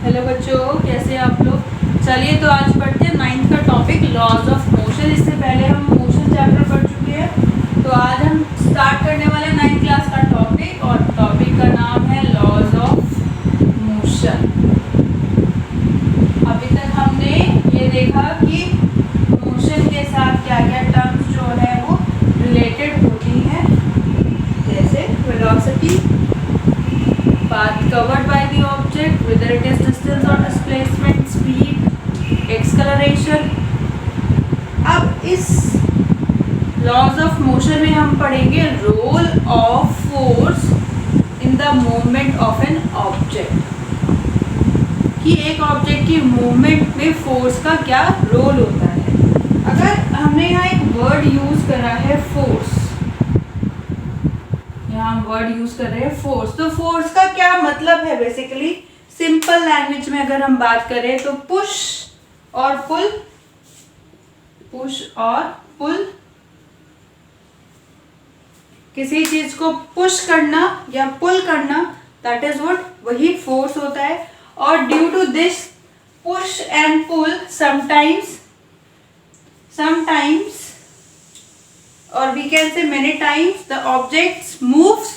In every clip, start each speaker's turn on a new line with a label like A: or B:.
A: Hello बच्चों, कैसे हैं आप लोग। चलिए तो आज पढ़ते हैं 9th का टॉपिक लॉज ऑफ मोशन। इससे पहले हम मोशन चैप्टर पढ़ चुके हैं, तो आज हम स्टार्ट करने वाले 9th क्लास का टॉपिक, और टॉपिक का नाम है लॉज ऑफ मोशन। अभी तक हमने ये देखा कि मोशन के साथ क्या क्या टर्म्स जो है वो रिलेटेड होती हैं, जैसे velocity, path covered by the object, whether it is distance or displacement, speed, acceleration। अब इस laws of motion में हम पढ़ेंगे role of force in the movement of an object, कि एक ऑब्जेक्ट की मूवमेंट में फोर्स का क्या रोल होता है। अगर हमने यहाँ एक वर्ड यूज करा है फोर्स, हम वर्ड यूज कर रहे हैं फोर्स, तो फोर्स का क्या मतलब है। बेसिकली सिंपल लैंग्वेज में अगर हम बात करें तो पुश और पुल, पुश और पुल, किसी चीज को पुश करना या पुल करना, दैट इज व्हाट, वही फोर्स होता है। और due to this push and pull sometimes और we can say many times the objects moves.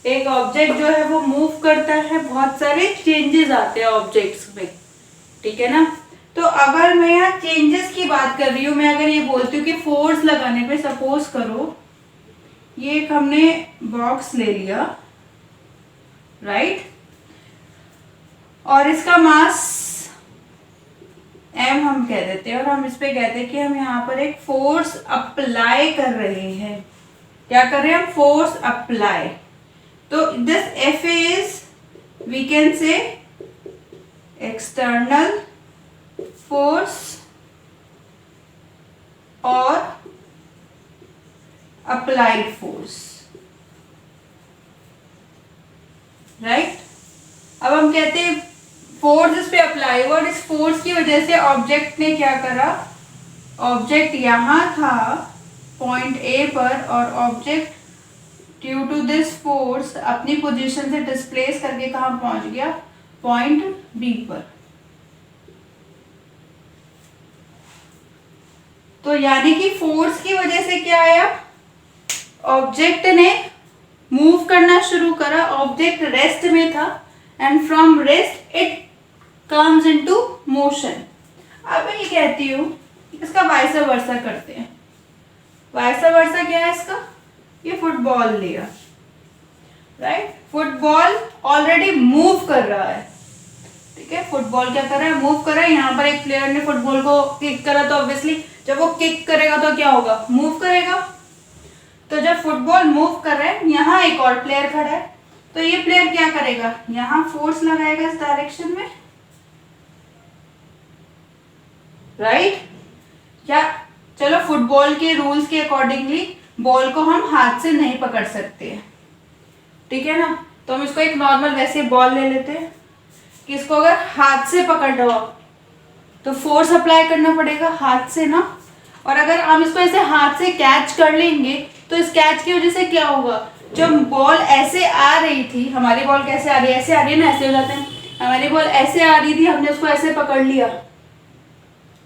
A: एक ऑब्जेक्ट जो है वो मूव करता है, बहुत सारे चेंजेस आते हैं ऑब्जेक्ट्स में, ठीक है ना। तो अगर मैं यहाँ चेंजेस की बात कर रही हूँ, मैं अगर ये बोलती हूँ कि फोर्स लगाने पे, सपोज करो ये एक हमने बॉक्स ले लिया, राइट, और इसका मास एम हम कह देते हैं, और हम इस पे कहते हैं कि हम यहाँ पर एक फोर्स अप्लाई कर रहे हैं। क्या कर रहे हैं हम? Force apply. तो this F is, we can say external force और अप्लाइड फोर्स, राइट। अब हम कहते हैं फोर्स इस पे अप्लाई हुआ, और इस फोर्स की वजह से ऑब्जेक्ट ने क्या करा, ऑब्जेक्ट यहां था पॉइंट ए पर, और object due to this force अपनी पोजीशन से डिस्प्लेस करके कहां पहुंच गया, पॉइंट बी पर। तो यानी कि फोर्स की वजह से क्या आया, ऑब्जेक्ट ने मूव करना शुरू करा, ऑब्जेक्ट रेस्ट में था, and from rest it comes into motion। अब मैं ये कहती हूँ इसका वाइस वर्सा करते हैं। वाइस वर्सा क्या है इसका, ये फुटबॉल लिया, राइट, फुटबॉल ऑलरेडी मूव कर रहा है, ठीक है। फुटबॉल क्या कर रहा है, मूव कर रहा है। यहाँ पर एक प्लेयर ने फुटबॉल को किक करा, तो ऑब्वियसली जब वो किक करेगा तो क्या होगा, मूव करेगा। तो जब फुटबॉल मूव कर रहा है, यहाँ एक और प्लेयर खड़ा है, तो ये प्लेयर क्या करेगा, यहाँ फोर्स लगाएगा इस डायरेक्शन में, राइट। क्या, चलो फुटबॉल के रूल्स के अकॉर्डिंगली बॉल को हम हाथ से नहीं पकड़ सकते, ठीक है ना। तो हम इसको एक नॉर्मल वैसे बॉल ले लेते हैं कि इसको अगर हाथ से पकड़ना हो तो फोर्स अप्लाई करना पड़ेगा हाथ से ना। और अगर हम इसको ऐसे हाथ से कैच कर लेंगे तो इस कैच की वजह से क्या होगा, जब बॉल ऐसे आ रही थी, हमारी बॉल कैसे आ रही है, ऐसे आ रही है ना, ऐसे हो जाते हैं, हमारी बॉल ऐसे आ रही थी, हमने उसको ऐसे पकड़ लिया,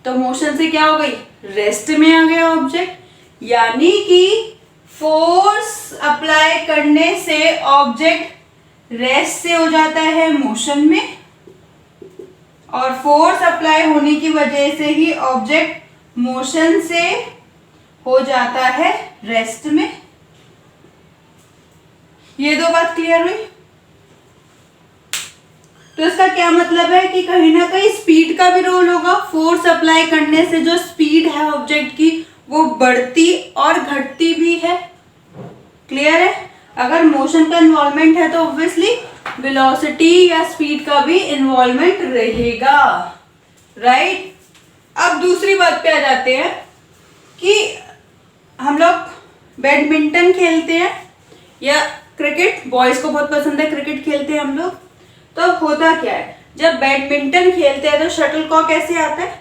A: तो मोशन से क्या हो गई, रेस्ट में आ गया ऑब्जेक्ट। यानी कि फोर्स अप्लाई करने से ऑब्जेक्ट रेस्ट से हो जाता है मोशन में, और फोर्स अप्लाई होने की वजह से ही ऑब्जेक्ट मोशन से हो जाता है रेस्ट में। ये दो बात क्लियर हुई। तो इसका क्या मतलब है कि कहीं ना कहीं स्पीड का भी रोल होगा। फोर्स अप्लाई करने से जो स्पीड है ऑब्जेक्ट की वो बढ़ती और घटती भी है, क्लियर है। अगर मोशन का इन्वॉल्वमेंट है तो ऑब्वियसली वेलोसिटी या स्पीड का भी इन्वॉल्वमेंट रहेगा, राइट। अब दूसरी बात पे आ जाते हैं कि हम लोग बैडमिंटन खेलते हैं या क्रिकेट, बॉयज को बहुत पसंद है क्रिकेट खेलते हैं हम लोग। तो अब होता क्या है, जब बैडमिंटन खेलते हैं तो शटलकॉक ऐसे आता है,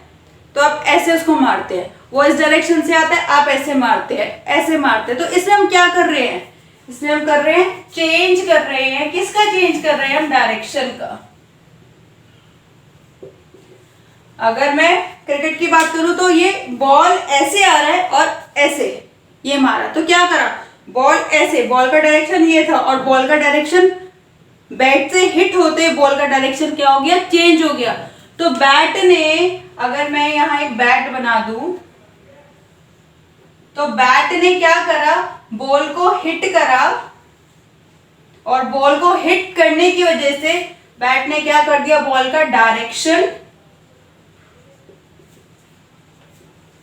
A: तो आप ऐसे उसको मारते हैं, वो इस डायरेक्शन से आता है, आप ऐसे मारते हैं, ऐसे मारते हैं। तो इसमें हम क्या कर रहे हैं, इसमें हम कर रहे हैं चेंज कर रहे हैं, किसका चेंज कर रहे हैं हम, डायरेक्शन का। अगर मैं क्रिकेट की बात करूं तो ये बॉल ऐसे आ रहा है और ऐसे ये मारा, तो क्या करा, बॉल ऐसे, बॉल का डायरेक्शन ये था और बॉल का डायरेक्शन बैट से हिट होते बॉल का डायरेक्शन क्या हो गया, चेंज हो गया। तो बैट ने, अगर मैं यहां एक बैट बना दूं तो बैट ने क्या करा, बॉल को हिट करा और बॉल को हिट करने की वजह से बैट ने क्या कर दिया, बॉल का डायरेक्शन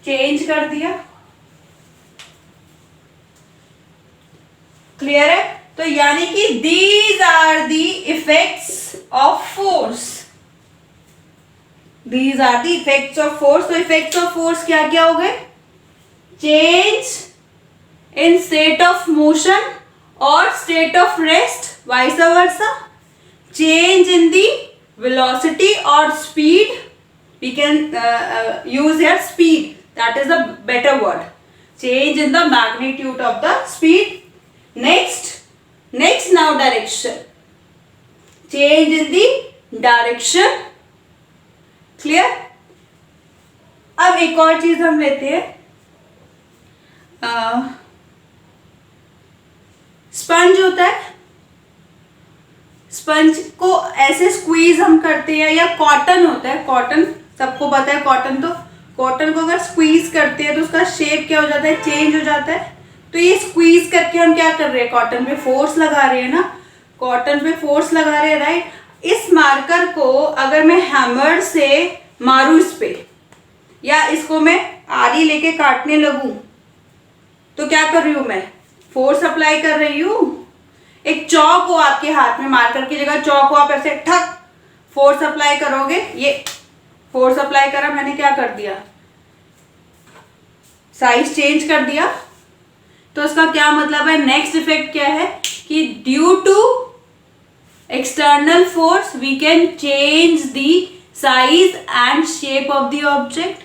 A: चेंज कर दिया। क्लियर है? तो यानी कि these are the effects of force, these are the effects of force. तो इफेक्ट्स ऑफ फोर्स क्या क्या हो गए, change in state of motion और state of rest, vice versa, change in the velocity और speed, we can use here speed, that is the better word, change in the magnitude of the speed. Next now direction, change in the direction. Clear? अब एक और चीज हम लेते हैं, sponge होता है, स्पंज को ऐसे स्क्वीज हम करते हैं, या कॉटन होता है, कॉटन सबको पता है, कॉटन, तो कॉटन को अगर स्क्वीज करते हैं तो उसका शेप क्या हो जाता है, चेंज हो जाता है। तो ये स्क्वीज करके हम क्या कर रहे हैं, कॉटन पे फोर्स लगा रहे हैं ना, कॉटन पे फोर्स लगा रहे हैं, राइट। इस मार्कर को अगर मैं हैमर से मारूं इस पे, या इसको मैं आरी लेके काटने लगूं, तो क्या कर रही हूं मैं, फोर्स अप्लाई कर रही हूं। एक चौक हो आपके हाथ में, मार्कर की जगह चौक हो, आप ऐसे ठक फोर्स अप्लाई करोगे, ये फोर्स अप्लाई करा मैंने, क्या कर दिया, साइज चेंज कर दिया। तो इसका क्या मतलब है, नेक्स्ट इफेक्ट क्या है कि due to external force we can change the size and shape of the object,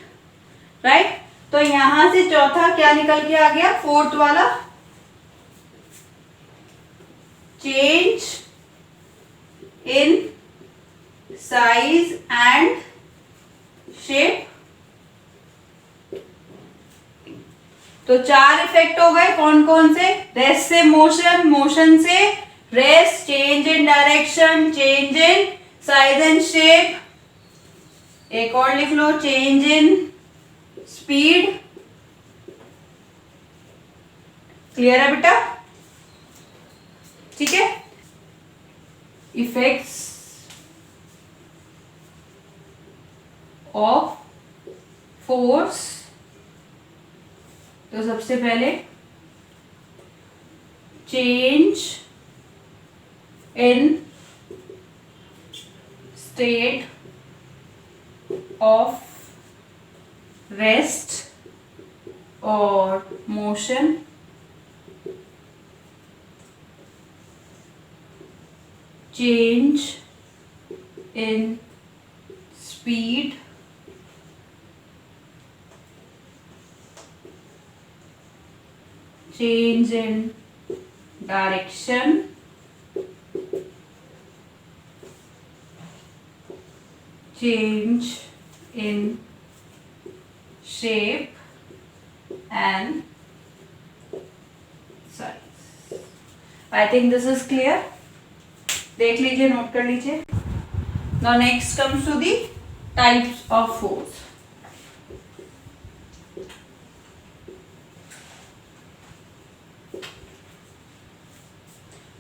A: right. तो यहां से चौथा क्या निकल के आ गया, फोर्थ वाला, change in size and shape. तो चार इफेक्ट हो गए, कौन कौन से, रेस्ट से मोशन, मोशन से rest, change in direction, change in size and shape, एक और लिख लो, चेंज इन स्पीड। क्लियर है बेटा? ठीक है। इफेक्ट्स ऑफ फोर्स, तो सबसे पहले change in state of rest और motion, change in speed, change in direction, change in shape and size. I think this is clear. देख लीजिए, नोट कर लीजिए। Now next comes to the types of force.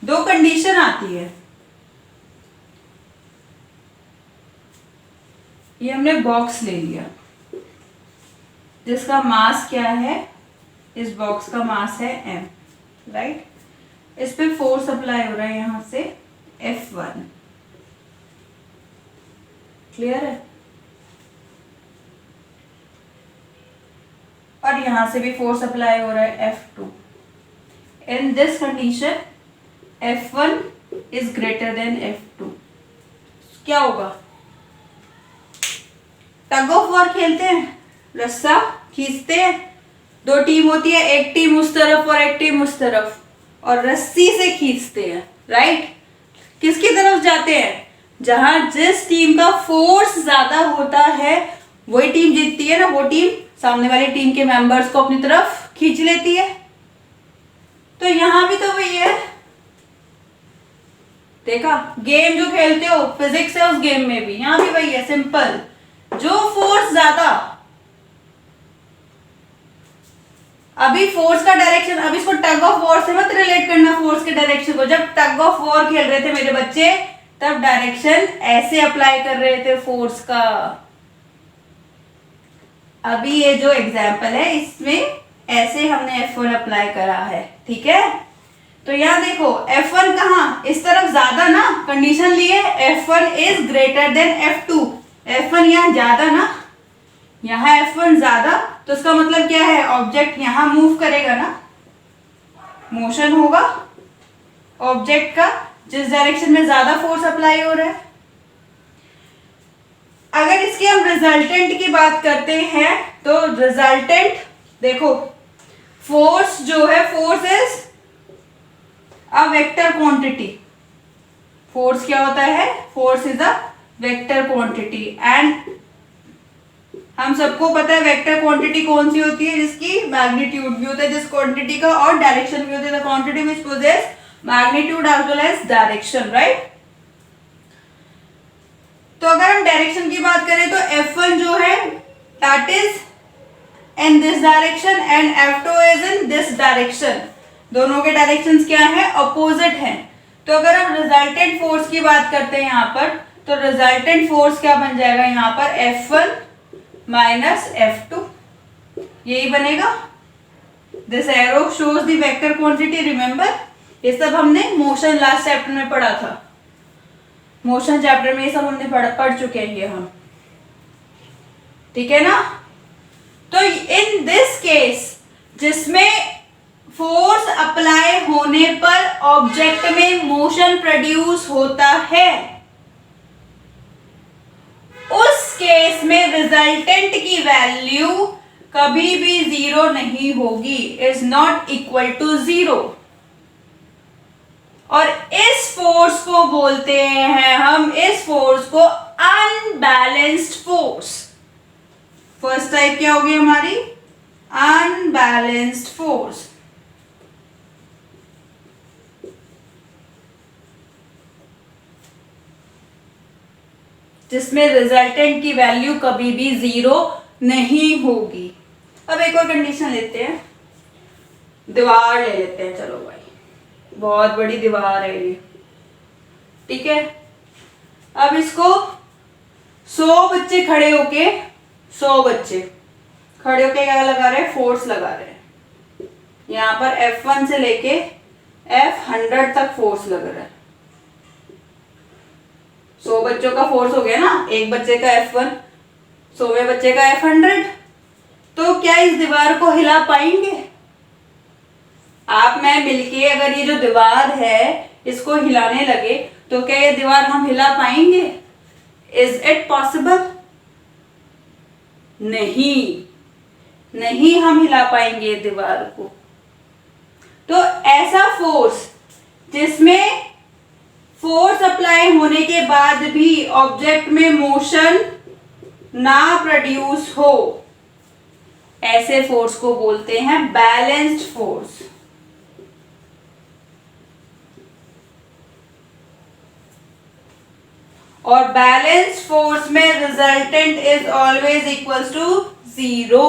A: दो कंडीशन आती है, ये हमने बॉक्स ले लिया जिसका मास क्या है, इस बॉक्स का मास है m, राइट। इस पे फोर्स अप्लाई हो रहा है यहां से F1, क्लियर है, और यहां से भी फोर्स अप्लाई हो रहा है F2। In this condition F1 is greater than F2, क्या होगा, टग ऑफ वॉर खेलते हैं, रस्सा खींचते हैं, दो टीम होती है, एक टीम उस तरफ और एक टीम उस तरफ, और रस्सी से खींचते हैं, राइट। किसकी तरफ जाते हैं, जहां जिस टीम का फोर्स ज्यादा होता है वही टीम जीतती है ना, वो टीम सामने वाली टीम के मेंबर्स को अपनी तरफ खींच लेती है। तो यहां भी तो वही है, देखा, गेम जो खेलते हो फिजिक्स है, उस गेम में भी यहां भी वही है, सिंपल। जो फोर्स ज्यादा, अभी फोर्स का डायरेक्शन, अभी इसको टग ऑफ वॉर से मत रिलेट करना फोर्स के डायरेक्शन को। जब टग ऑफ वॉर खेल रहे थे मेरे बच्चे, तब डायरेक्शन ऐसे अप्लाई कर रहे थे फोर्स का। अभी ये जो एग्जाम्पल है इसमें ऐसे हमने F1 अप्लाई करा है, ठीक है। तो यहां देखो F1 कहां, इस तरफ ज्यादा ना, कंडीशन ली है F1 is greater than F2। F1 यहां ज्यादा ना, यहां F1 ज्यादा, तो इसका मतलब क्या है, ऑब्जेक्ट यहां मूव करेगा ना, मोशन होगा ऑब्जेक्ट का जिस डायरेक्शन में ज्यादा फोर्स अप्लाई हो रहा है। अगर इसकी हम रिजल्टेंट की बात करते हैं तो रिजल्टेंट देखो, फोर्स जो है, force is a vector quantity. Force क्या होता है, force is a vector quantity. And हम सबको पता है वेक्टर क्वांटिटी कौन सी होती है, जिसकी मैग्नीट्यूड भी होता है जिस क्वांटिटी का, और डायरेक्शन भी होती है, the quantity which possess magnitude as well as direction, right. तो अगर हम डायरेक्शन की बात करें तो F1 जो है that is in this direction and F2 is in this direction. दोनों के डायरेक्शंस क्या है, अपोजिट हैं। तो अगर हम रिजल्टेंट फोर्स की बात करते हैं यहां पर, तो रिजल्टेंट फोर्स क्या बन जाएगा यहां पर, F1 माइनस F2, यही बनेगा। This arrow shows the vector quantity, remember ये सब हमने मोशन लास्ट चैप्टर में पढ़ा था, मोशन चैप्टर में ये सब हमने पढ़ चुके हैं ये हम, ठीक है ना। तो इन दिस केस जिसमें फोर्स अप्लाई होने पर ऑब्जेक्ट में मोशन प्रोड्यूस होता है, उस केस में रिजल्टेंट की वैल्यू कभी भी जीरो नहीं होगी, is not equal to zero. और इस फोर्स को बोलते हैं हम, इस फोर्स को अनबैलेंस्ड फोर्स। फर्स्ट टाइप क्या होगी हमारी, अनबैलेंस्ड फोर्स। जिसमें रिजल्टेंट की वैल्यू कभी भी जीरो नहीं होगी। अब एक और कंडीशन लेते हैं, दीवार ले लेते हैं, चलो भाई बहुत बड़ी दीवार है ये, ठीक है। अब इसको 100 बच्चे खड़े होके, 100 बच्चे खड़े होके क्या लगा रहे हैं, फोर्स लगा रहे हैं। यहां पर F1 से लेके F100 तक फोर्स लग रहा है। 100 बच्चों का फोर्स हो गया ना, एक बच्चे का F1, 100वें बच्चे का F100। तो क्या इस दीवार को हिला पाएंगे आप मैं मिलके? अगर ये जो दीवार है इसको हिलाने लगे तो क्या ये दीवार हम हिला पाएंगे? Is it possible? नहीं, नहीं हम हिला पाएंगे दीवार को। तो ऐसा फोर्स जिसमें फोर्स अप्लाई होने के बाद भी ऑब्जेक्ट में मोशन ना प्रोड्यूस हो, ऐसे फोर्स को बोलते हैं बैलेंस्ड फोर्स। और बैलेंस्ड फोर्स में resultant is always equals to zero.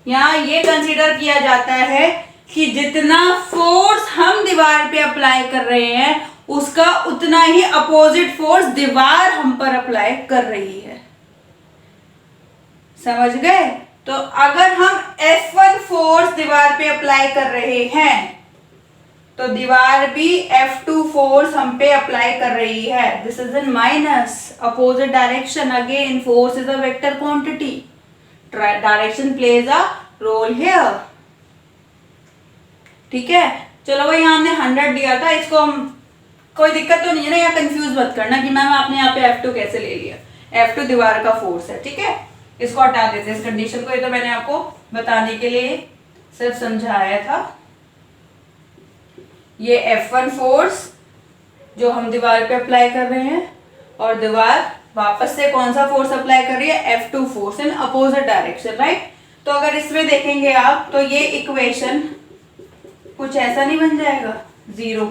A: यहां ये कंसीडर किया जाता है कि जितना फोर्स हम दीवार पे अप्लाई कर रहे हैं उसका उतना ही अपोजिट फोर्स दीवार हम पर अप्लाई कर रही है। समझ गए? तो अगर हम F1 फोर्स दीवार पे अप्लाई कर रहे हैं तो दीवार भी F2 फोर्स हम पे अप्लाई कर रही है। This is in minus opposite direction. Again force is a vector quantity, direction plays a role here. ठीक है, चलो भाई यहाँ हमने 100 दिया था, इसको हम कोई दिक्कत तो नहीं है ना, यहाँ कंफ्यूज मत करना कि मैम आपने यहाँ पे F2 कैसे ले लिया। F2 दीवार का फोर्स है, ठीक है। इसको हटा देते हैं इस कंडीशन को, ये तो मैंने आपको बताने के लिए सिर्फ समझाया था। ये F1 फोर्स जो हम दीवार पे अप्लाई कर रहे हैं और दीवार वापस से कौन सा फोर्स अप्लाई कर रही है, F2 force in opposite direction, right. तो अगर इसमें देखेंगे आप तो ये इक्वेशन कुछ ऐसा नहीं बन जाएगा, 0।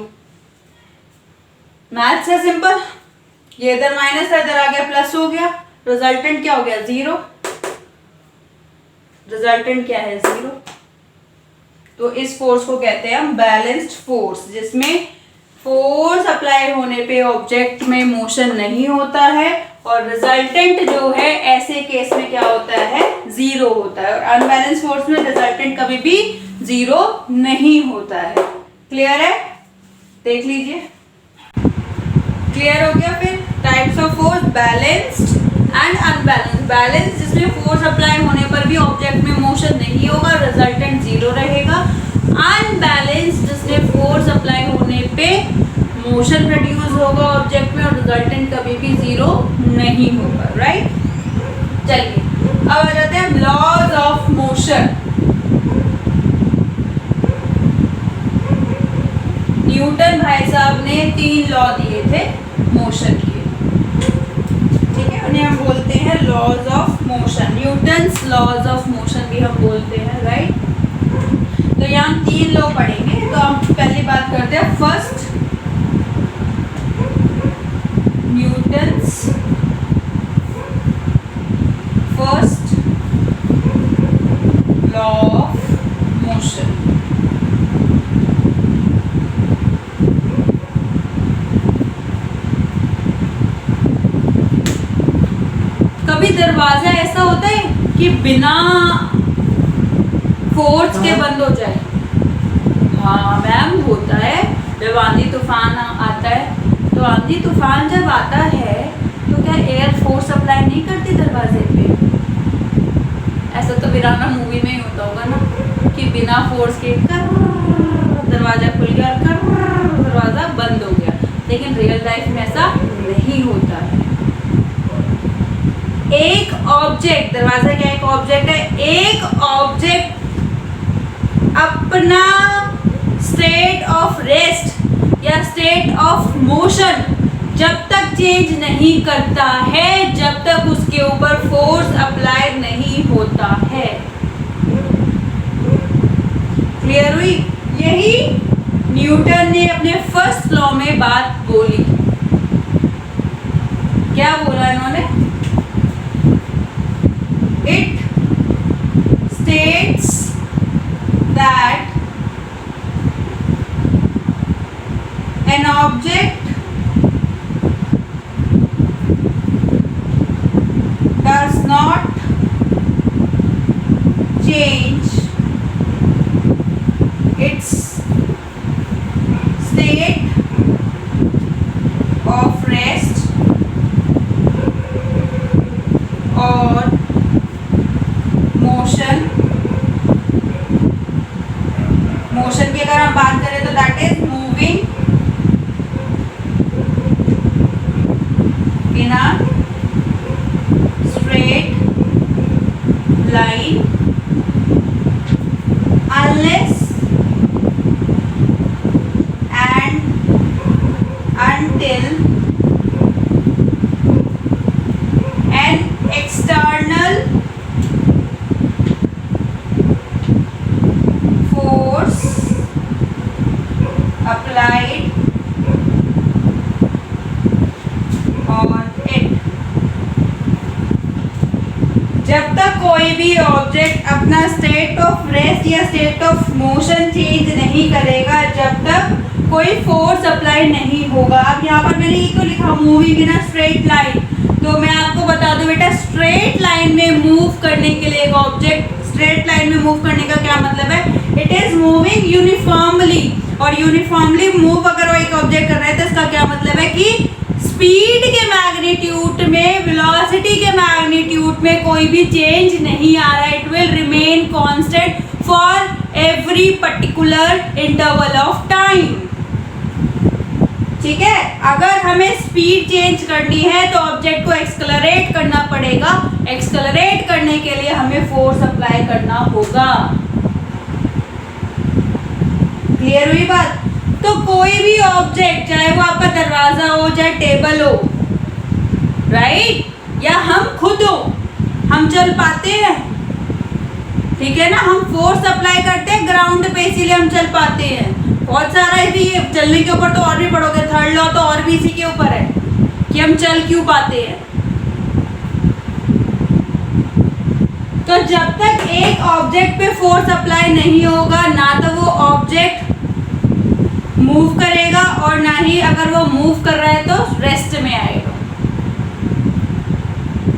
A: मैथ्स है सिंपल, ये इधर माइनस था, इधर आ गया प्लस हो गया, रिजल्टेंट क्या हो गया, 0। रिजल्टेंट क्या है, 0। तो इस फोर्स को कहते हैं हम बैलेंस्ड फोर्स, जिसमें फोर्स अप्लाई होने पे ऑब्जेक्ट में मोशन नहीं होता है और रिजल्टेंट जो है ऐसे केस में क्या होता है, 0 होता है। और अनबैलेंस फोर्स में रिजल्टेंट कभी भी 0 नहीं होता है। क्लियर है, देख लीजिए, क्लियर हो गया। फिर types of force, balanced and unbalanced. Balance जिसमें फोर्स अप्लाई होने पर भी ऑब्जेक्ट में मोशन नहीं होगा, रिजल्टेंट 0 रहेगा। अनबैलेंस्ड जिसमें फोर्स अप्लाई होने पे मोशन प्रोड्यूस होगा ऑब्जेक्ट में और रिजल्टेंट कभी भी 0 नहीं होगा, राइट। चलिए अब आ जाते हैं लॉज ऑफ मोशन। न्यूटन भाई साहब ने 3 लॉ दिए थे मोशन के, ठीक है, उन्हें हम बोलते हैं laws of motion, Newton's laws of motion भी हम बोलते हैं, राइट। तो यहाँ हम 3 लॉ पढ़ेंगे। तो हम पहली बात करते हैं first, Newton's first law of motion. कभी दरवाजा ऐसा होता है कि बिना फोर्स के बंद हो जाए? हाँ मैम, होता है। जब आंधी तूफान आता है तो आंधी तूफान जब आता है तो क्या एयर फोर्स अप्लाई नहीं करती दरवाजे पे? ऐसा तो वीराना मूवी में ही होता होगा ना कि बिना फोर्स के दरवाजा खुल गया और दरवाजा बंद हो गया। लेकिन रियल लाइफ में ऐसा नहीं होता है। एक ऑब्जेक्ट, दरवाजा क्या एक ऑब्जेक्ट है, एक ऑब्जेक्ट अपना स्टेट ऑफ रेस्ट या स्टेट ऑफ मोशन जब तक चेंज नहीं करता है, जब तक उसके ऊपर फोर्स अप्लाई नहीं होता है। क्लियर हुई? यही न्यूटन ने अपने फर्स्ट लॉ में बात बोली। क्या बोला इन्होंने? It states that an object does not change its state of rest or motion की अगर हम बात करें तो that is moving in a straight line unless and until an external force applied on it। जब तक कोई भी ऑब्जेक्ट अपना स्टेट ऑफ रेस्ट या स्टेट ऑफ मोशन चेंज नहीं करेगा, जब तक कोई फोर्स अप्लाई नहीं होगा। अब यहाँ पर मैंने ये क्यों लिखा moving in a straight line, तो मैं आपको बता दूं बेटा, स्ट्रेट लाइन में मूव करने के लिए एक ऑब्जेक्ट स्ट्रेट लाइन में मूव करने का क्या मतलब है? It is moving uniformly. और यूनिफॉर्मली मूव अगर वो एक ऑब्जेक्ट कर रहा है तो इसका क्या मतलब है कि स्पीड के मैग्नीट्यूड में, वेलोसिटी के मैग्नीट्यूड में कोई भी चेंज नहीं आ रहा है। It will remain constant for every particular interval of time. ठीक है, अगर हमें स्पीड चेंज करनी है तो ऑब्जेक्ट को एक्सलरेट करना पड़ेगा। एक्सलरेट करने के लिए हमें फोर्स अप्लाई करना होगा। क्लियर हुई बात? तो कोई भी ऑब्जेक्ट, चाहे वो आपका दरवाजा हो, चाहे टेबल हो, राइट? या हम खुद हो, हम चल पाते हैं, ठीक है ना, हम फोर्स अप्लाई करते हैं ग्राउंड पे, इसीलिए हम चल पाते हैं। बहुत सारा है भी, ये चलने के ऊपर तो और भी पढ़ोगे, थर्ड लॉ तो और भी इसी के ऊपर है कि हम चल क्यों पाते हैं। तो जब तक एक ऑब्जेक्ट पे फोर्स अप्लाई नहीं होगा, ना तो वो ऑब्जेक्ट मूव करेगा और ना ही अगर वो मूव कर रहा है तो रेस्ट में आएगा,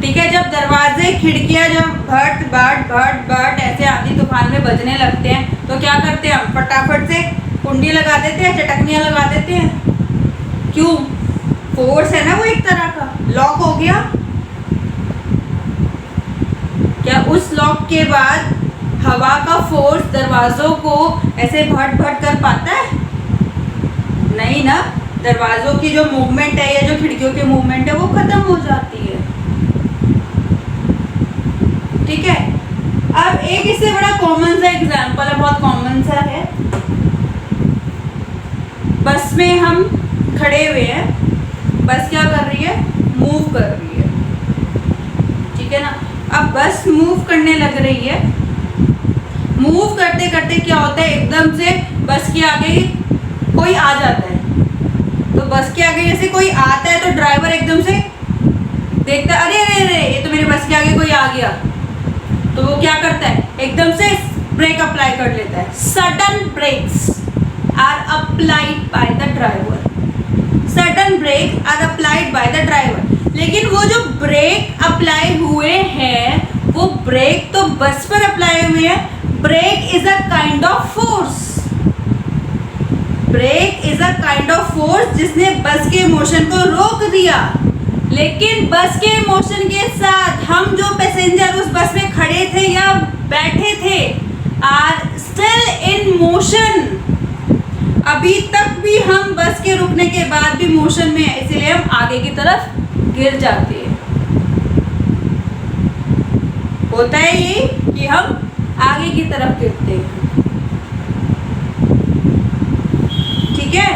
A: ठीक है। जब दरवाजे खिड़कियां जब भट भट भट भट ऐसे आंधी तूफान में बजने लगते हैं तो क्या करते हैं हम, फटाफट से कुंडी लगा देते हैं, चटकनियां लगा देते हैं। क्यों? फोर्स है ना वो, एक तरह का लॉक हो गया। क्या उस लॉक के बाद हवा का फोर्स दरवाजों को ऐसे भट भट कर पाता है? नहीं ना, दरवाजों की जो मूवमेंट है या जो खिड़कियों की मूवमेंट है वो खत्म हो जाती है, ठीक है। अब एक इससे बड़ा कॉमन सा एग्जांपल है, बहुत कॉमन सा है। बस में हम खड़े हुए हैं, बस क्या कर रही है, मूव कर रही है, ठीक है ना। अब बस मूव करने लग रही है, मूव करते करते क्या होता है, एकदम से बस के आगे कोई आ जाता है। तो बस के आगे जैसे कोई आता है तो ड्राइवर एकदम से देखता है, अरे अरे अरे ये तो मेरे बस के आगे कोई आ गया, तो वो क्या करता है, एकदम से ब्रेक अप्लाई कर लेता है। Sudden brakes are applied by the driver, sudden brake are applied by the driver. लेकिन वो जो ब्रेक अप्लाई हुए हैं वो ब्रेक तो बस पर अप्लाई हुए हैं। Brake is a kind of force, brake is a kind of force जिसने बस के मोशन को रोक दिया। लेकिन बस के मोशन के साथ हम जो पैसेंजर उस बस में खड़े थे या बैठे थे आर स्टिल इन मोशन, अभी तक भी हम बस के रुकने के बाद भी मोशन में है, इसलिए हम आगे की तरफ गिर जाते हैं। होता है ये कि हम आगे की तरफ गिरते हैं, ठीक है।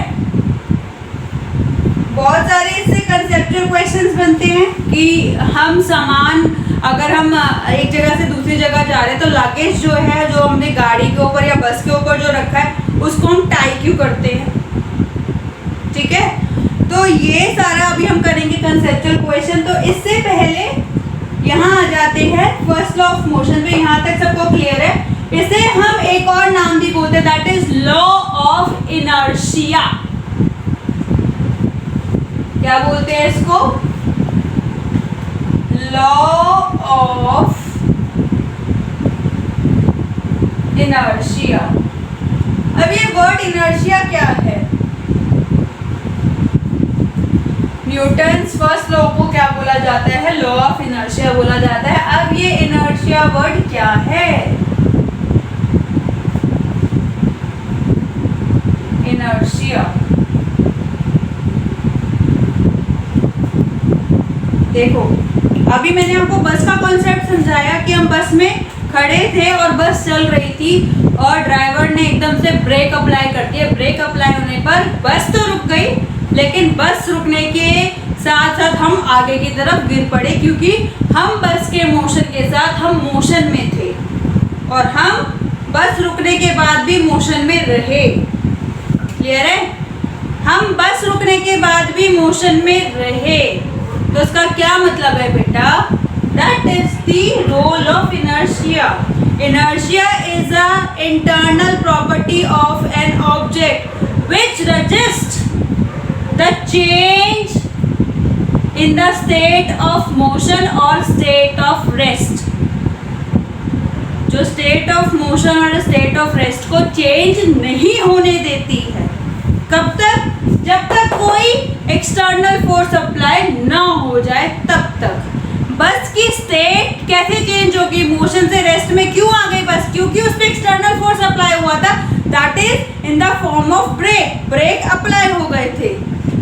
A: बहुत सारे इससे कंसेप्चुअल क्वेश्चंस बनते हैं कि हम सामान, अगर हम एक जगह से दूसरी जगह जा रहे हैं तो लगेज जो है, जो हमने गाड़ी के ऊपर या बस के ऊपर जो रखा है उसको हम टाई क्यों करते हैं, ठीक है। तो ये सारा अभी हम करेंगे कंसेप्चुअल क्वेश्चन। तो इससे पहले यहाँ आ जाते हैं फर्स्ट लॉ ऑफ मोशन पे। यहाँ तक सबको क्लियर है? इसे हम एक और नाम भी बोलते हैं, that is law of inertia. क्या बोलते हैं इसको? Law of inertia. अब ये वर्ड इनर्शिया क्या है? न्यूटन्स फर्स्ट लॉ को क्या बोला जाता है? लॉ ऑफ इनर्शिया बोला जाता है। अब ये इनर्शिया वर्ड क्या है? इनर्शिया, देखो अभी मैंने आपको बस का कॉन्सेप्ट समझाया कि हम बस में खड़े थे और बस चल रही थी और ड्राइवर ने एकदम से ब्रेक अप्लाई कर दिया। ब्रेक अप्लाई होने पर बस तो रुक गई, लेकिन बस रुकने के साथ साथ हम आगे की तरफ गिर पड़े, क्योंकि हम बस के मोशन के साथ हम मोशन में थे और हम बस रुकने के बाद भी मोशन में रहे। क्लियर है? हम बस रुकने के बाद भी मोशन में रहे, तो इसका क्या मतलब है बेटा? That is the role of inertia. Inertia is a internal property of an object which resists the change in the state of motion or state of rest. जो state of motion और state of rest को change नहीं होने देती है। कब तक? जब तक कोई एक्सटर्नल फोर्स अप्लाई ना हो जाए तब तक। बस की स्टेट कैसे चेंज होगी? मोशन से रेस्ट में क्यों आ गई बस? क्योंकि उस पर एक्सटर्नल फोर्स अप्लाई हुआ था, that is in the form of brake. Brake apply हो गए थे,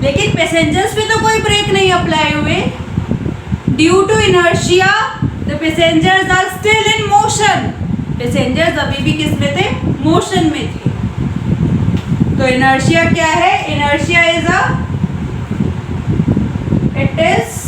A: लेकिन पैसेंजर्स पे तो कोई ब्रेक नहीं अप्लाई हुए। Due to inertia the passengers are still in motion. Passengers अभी भी किस में थे? मोशन में थे। तो इनर्शिया क्या है? Inertia is it is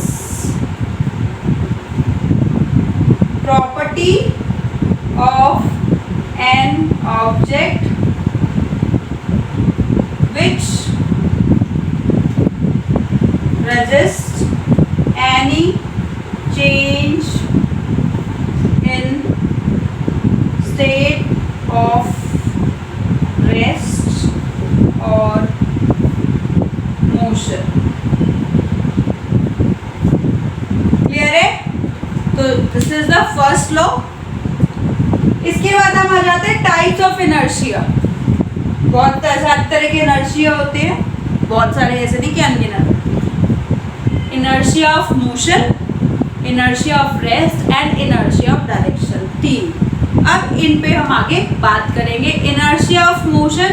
A: resist any change in state of rest or motion. Clear है? तो this is the first law. इसके बाद हम आ जाते हैं टाइप्स ऑफ इनर्शिया. बहुत तरह के इनर्शिया होते हैं, बहुत सारे, ऐसे नहीं कि अनगिनत. Inertia of motion, inertia of rest and inertia of direction. 3. अब इन पे हम आगे बात करेंगे. इनर्शिया ऑफ मोशन,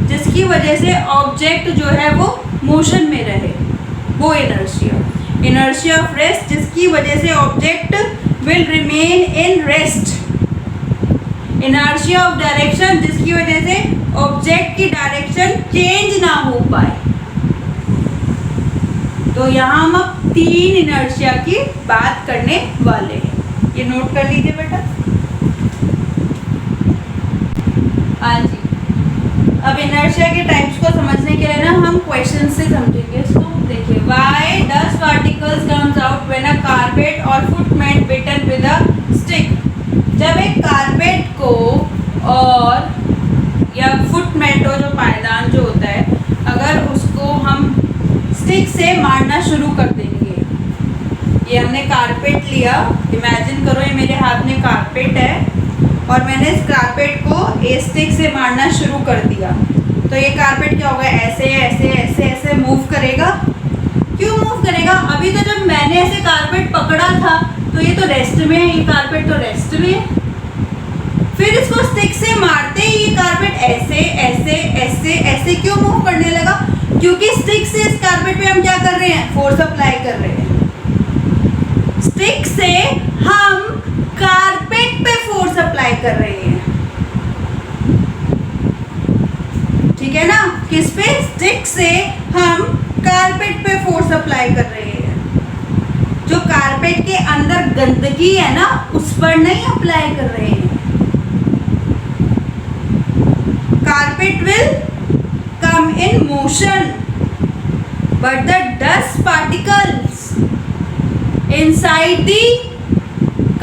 A: जिसकी वजह से ऑब्जेक्ट जो है वो मोशन में रहे, वो इनर्शिया. इनर्शिया ऑफ रेस्ट, जिसकी वजह से object will remain in rest. Inertia of direction, जिसकी वजह से ऑब्जेक्ट की डायरेक्शन चेंज ना हो पाए. तो यहाँ हम अब 3 इनर्शिया की बात करने वाले हैं. ये नोट कर लीजिए बेटा. हाँ जी. अब इनर्शिया के टाइप्स को समझने के लिए ना हम क्वेश्चन से समझेंगे इसको. देखिए, why dust particles comes out when a carpet और foot mat bitten with a stick. जब एक कारपेट को और या फुटमेटो जो पायदान जो होता है, अगर उसको हम स्टिक से मारना शुरू कर देंगे. ये हमने कारपेट लिया, इमेजिन करो ये मेरे हाथ में कारपेट है और मैंने इस कारपेट को ए स्टिक से मारना शुरू कर दिया. तो ये कारपेट क्या होगा, ऐसे ऐसे ऐसे ऐसे मूव करेगा. क्यों मूव करेगा? अभी तो जब मैंने ऐसे कारपेट पकड़ा था तो ये तो रेस्ट में है, ये कारपेट तो रेस्ट में है. फिर इसको स्टिक से मारते ही ये कारपेट ऐसे ऐसे ऐसे ऐसे क्यों मूव करने लगा? क्योंकि स्टिक से इस कारपेट पे हम क्या कर रहे हैं, फोर्स अप्लाई कर रहे हैं. स्टिक से हम कारपेट पे फोर्स अप्लाई कर रहे हैं. ठीक है ना? किस पे? स्टिक से हम कारपेट पे फोर्स अप्लाई कर रहे हैं. जो कारपेट के अंदर गंदगी है ना, उस पर नहीं अप्लाई कर रहे हैं. Carpet will come in motion, but the dust particles inside the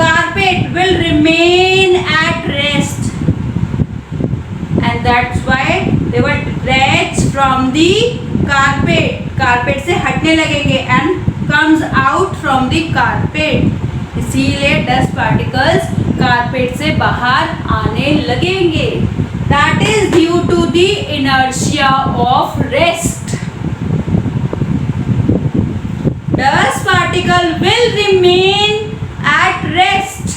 A: carpet will remain at rest, and that's why they will detach from the carpet. Carpet से हटने लगेंगे and comes out from the carpet. इसीलिए dust particles carpet से बाहर आने लगेंगे. That is due to the inertia of rest. Dust particle will remain at rest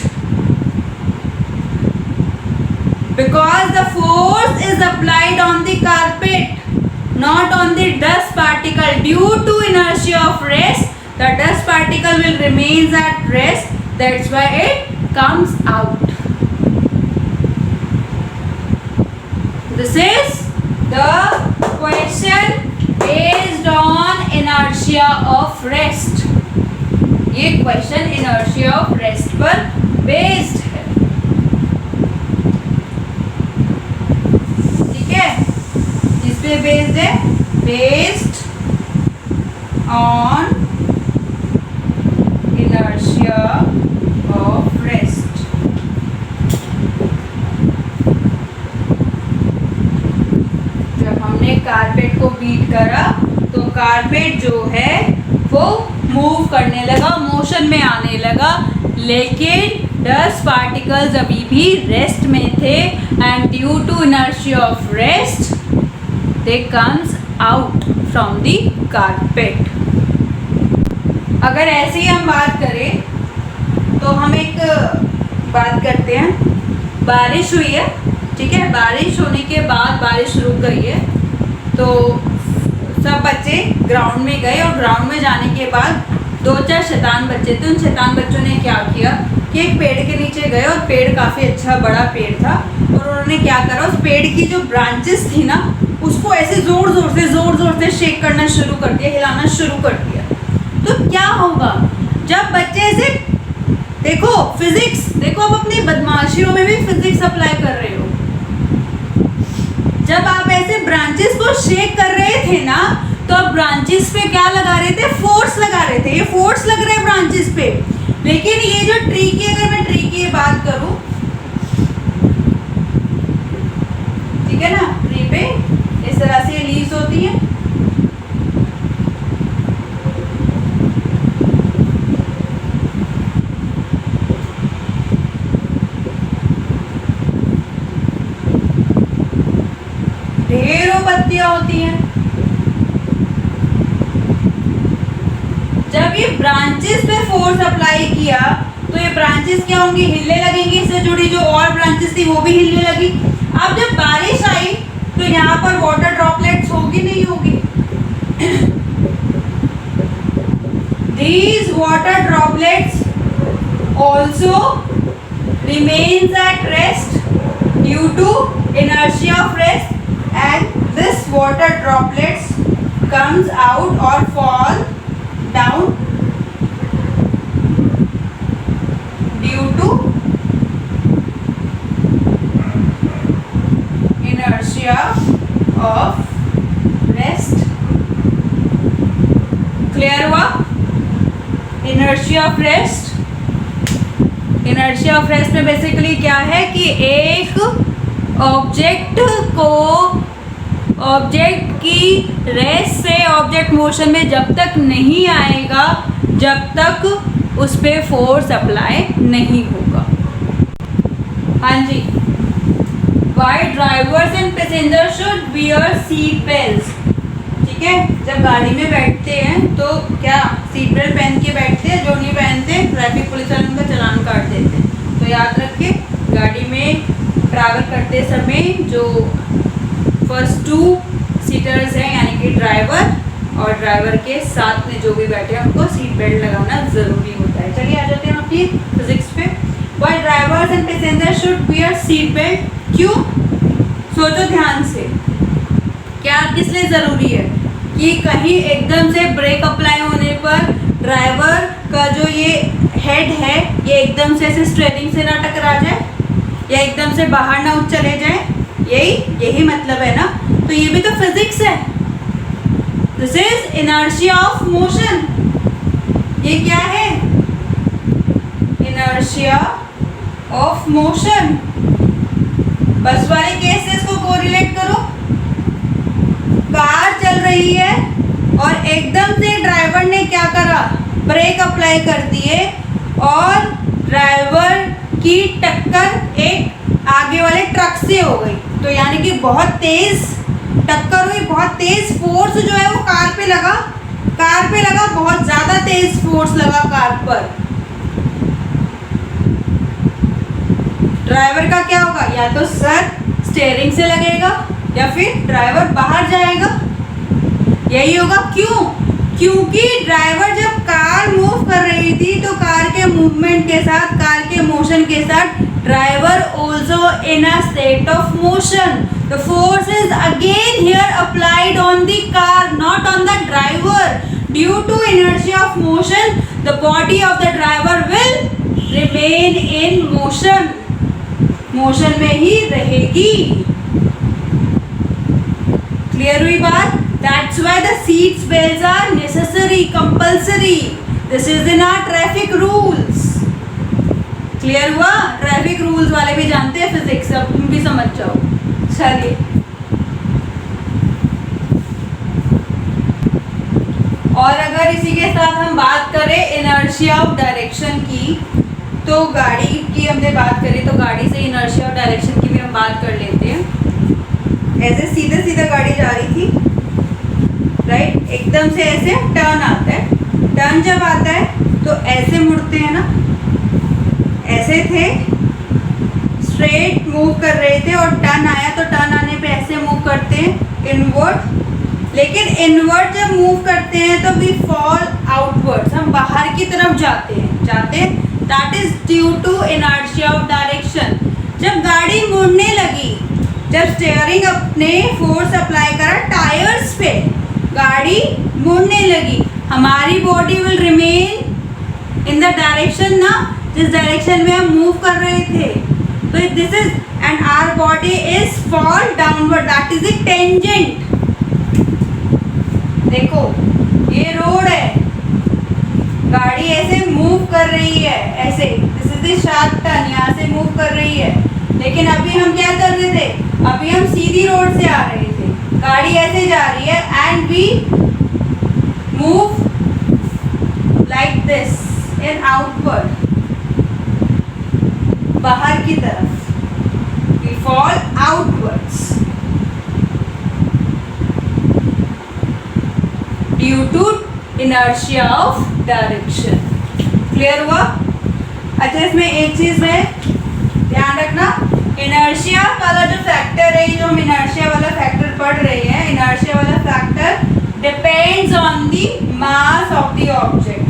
A: because the force is applied on the carpet, not on the dust particle. Due to inertia of rest, the dust particle will remain at rest. That's why it comes out. This is the question based on inertia of rest. ये question inertia of rest पर based है. ठीक है? किस पे based है? Based on inertia of rest. Carpet को beat करा तो कारपेट जो है वो मूव करने लगा, मोशन में आने लगा. लेकिन डस्ट पार्टिकल्स अभी भी रेस्ट में थे and due to inertia of rest they comes out from the carpet. अगर ऐसे ही हम बात करें तो हम एक बात करते हैं. बारिश हुई है, ठीक है, बारिश होने के बाद बारिश रुक गई है तो सब बच्चे ग्राउंड में गए और ग्राउंड में जाने के बाद 2-4 शैतान बच्चे थे. उन शैतान बच्चों ने क्या किया कि एक पेड़ के नीचे गए और पेड़ काफ़ी अच्छा बड़ा पेड़ था और उन्होंने क्या करा, उस पेड़ की जो ब्रांचेस थी ना उसको ऐसे ज़ोर ज़ोर से शेक करना शुरू कर दिया, हिलाना शुरू कर दिया. तो क्या होगा जब बच्चे ऐसे, देखो फिजिक्स, देखो आप अपनी बदमाशियों में भी फिजिक्स अप्लाई कर रहे हो. जब आप ऐसे ब्रांचेस को शेक कर रहे थे ना तो अब ब्रांचेस पे क्या लगा रहे थे, फोर्स लगा रहे थे, ये फोर्स लग रहा है ब्रांचेस पे। लेकिन ये जो ट्री की, अगर मैं ट्री की बात करूं, ठीक है ना, ट्री पे इस तरह से लीव्स होती है, ढेरों पत्तियां होती हैं। जब ये ब्रांचेस पे फोर्स अप्लाई किया तो ये ब्रांचेस क्या होंगी, हिलने लगेंगी, इससे जुड़ी जो और ब्रांचेस थी वो भी हिलने लगी। अब जब बारिश आई तो यहाँ पर वाटर ड्रॉपलेट्स होगी, नहीं होगी? These water droplets also remains at rest due to inertia of rest, and this water droplets comes out or fall down due to inertia of rest. Clear हुआ? Inertia of rest, inertia of rest में basically क्या है कि एक object को, object की rest से object motion में जब तक नहीं आएगा जब तक उस पर फोर्स अप्लाई नहीं होगा। हाँ जी, why drivers and passenger should wear seat belt. ठीक है, जब गाड़ी में बैठते हैं तो क्या सीट बेल्ट पहन के बैठते हैं, जो नहीं पहनते ट्रैफिक पुलिस वाले उनका चालान काट देते हैं। तो याद रखिए, गाड़ी में ट्रैवल करते समय जो फर्स्ट टू सीटर्स हैं यानी कि ड्राइवर और ड्राइवर के साथ में जो भी बैठे हैं उनको सीट बेल्ट लगाना ज़रूरी होता है। चलिए आ जाते हैं अपनी फिजिक्स पे। Why drivers and passenger should wear seat belt, क्यों? सोचो ध्यान से, क्या किस लिए ज़रूरी है कि कहीं एकदम से ब्रेक अप्लाई होने पर ड्राइवर का जो ये हेड है ये एकदम से ऐसे स्टीयरिंग से ना टकरा जाए या एकदम से बाहर ना चले जाए, यही मतलब है ना। तो ये भी तो फिजिक्स है। This is inertia of motion. ये क्या है? Inertia of motion. बस वाले केस से इसको कोरिलेट करो। कार चल रही है और एकदम से ड्राइवर ने क्या करा, ब्रेक अप्लाई कर दिए और ड्राइवर की टक्कर एक आगे वाले ट्रक से हो गई। तो यानी कि बहुत तेज टक्कर हुई, बहुत तेज फोर्स जो है वो कार पे लगा, बहुत ज़्यादा तेज फोर्स लगा कार पर। ड्राइवर का क्या होगा, या तो सर स्टीयरिंग से लगेगा या फिर ड्राइवर बाहर जाएगा, यही होगा। क्यों? क्योंकि ड्राइवर जब कार मूव कर रही थी तो कार के मूवमेंट के साथ, कार के मोशन के साथ driver also in a state of motion. The force is again here applied on the car, not on the driver. Due to inertia of motion the body of the driver will remain in motion, motion में ही रहेगी। Clear हुई बात? That's why the seat belts are necessary, compulsory. This is in our traffic rules. Clear हुआ? Traffic rules वाले भी जानते हैं फिजिक्स, अब तुम भी समझ जाओ। चलिए, और अगर इसी के साथ हम बात करें इनर्शिया ऑफ डायरेक्शन की, तो गाड़ी की हमने बात करी तो गाड़ी से इनर्शिया ऑफ डायरेक्शन की भी हम बात कर लेते हैं। ऐसे सीधे सीधे गाड़ी जा रही थी, राइट, एकदम से ऐसे टर्न आता है। टर्न जब आता है तो ऐसे मुड़ते हैं ना, ऐसे थे, स्ट्रेट मूव कर रहे थे और टर्न आया तो टर्न आने पे ऐसे मूव करते हैं इनवर्ड। लेकिन इनवर्ड जब मूव करते हैं तो वी फॉल आउटवर्ड्स, हम बाहर की तरफ जाते हैं। That is due to inertia of direction. जब गाड़ी मुड़ने लगी, जब स्टीयरिंग अपने फोर्स अप्लाई करा टायर्स पे, गाड़ी मुड़ने लगी, हमारी body will remain in the direction ना, जिस डायरेक्शन में हम मूव कर रहे थे। तो this is and our body is fall downward, that is the tangent. देखो ये रोड है, गाड़ी ऐसे मूव कर रही है, ऐसे this is the sharp turn, यहाँ से मूव कर रही है। लेकिन अभी हम क्या कर रहे थे, अभी हम सीधी रोड से आ रहे थे, गाड़ी ऐसे जा रही है and we move like this in outward, बाहर की तरफ, we fall outwards due to inertia of direction. Clear हुआ? अच्छा, इसमें एक चीज में ध्यान रखना, इनर्शिया वाला जो फैक्टर है, जो हम इनर्शिया वाला फैक्टर पढ़ रहे हैं, इनर्शिया वाला factor depends on the mass of the object,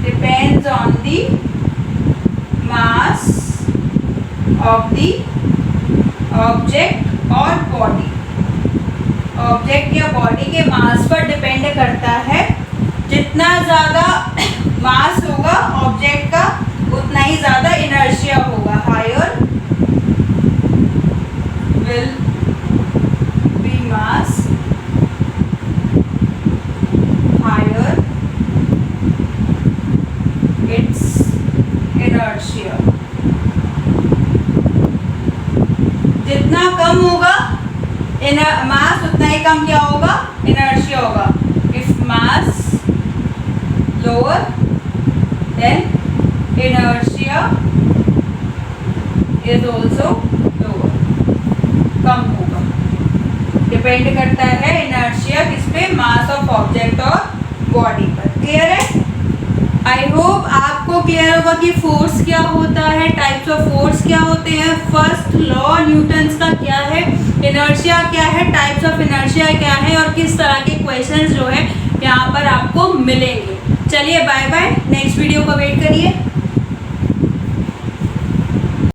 A: depends on the mass of the object और बॉडी, ऑब्जेक्ट या बॉडी के मास पर डिपेंड करता है। जितना ज़्यादा मास होगा ऑब्जेक्ट का, उतना ही ज़्यादा इनर्शिया होगा, higher will be mass, higher its inertia. जितना कम होगा मास, उतना ही कम क्या होगा, इनर्शिया होगा। If mass lower then inertia is also lower, कम होगा। डिपेंड करता है इनर्शिया किस पे, मास ऑफ ऑब्जेक्ट और बॉडी पर। क्लियर है? आई होप आपको क्लियर होगा कि फोर्स क्या होता है, टाइप्स ऑफ फोर्स क्या होते हैं, फर्स्ट लॉ न्यूटन्स का क्या है, इनर्शिया क्या है, टाइप्स ऑफ इनर्शिया क्या है, और किस तरह के क्वेश्चंस जो है यहाँ पर आपको मिलेंगे। चलिए बाय बाय, नेक्स्ट वीडियो को वेट करिए।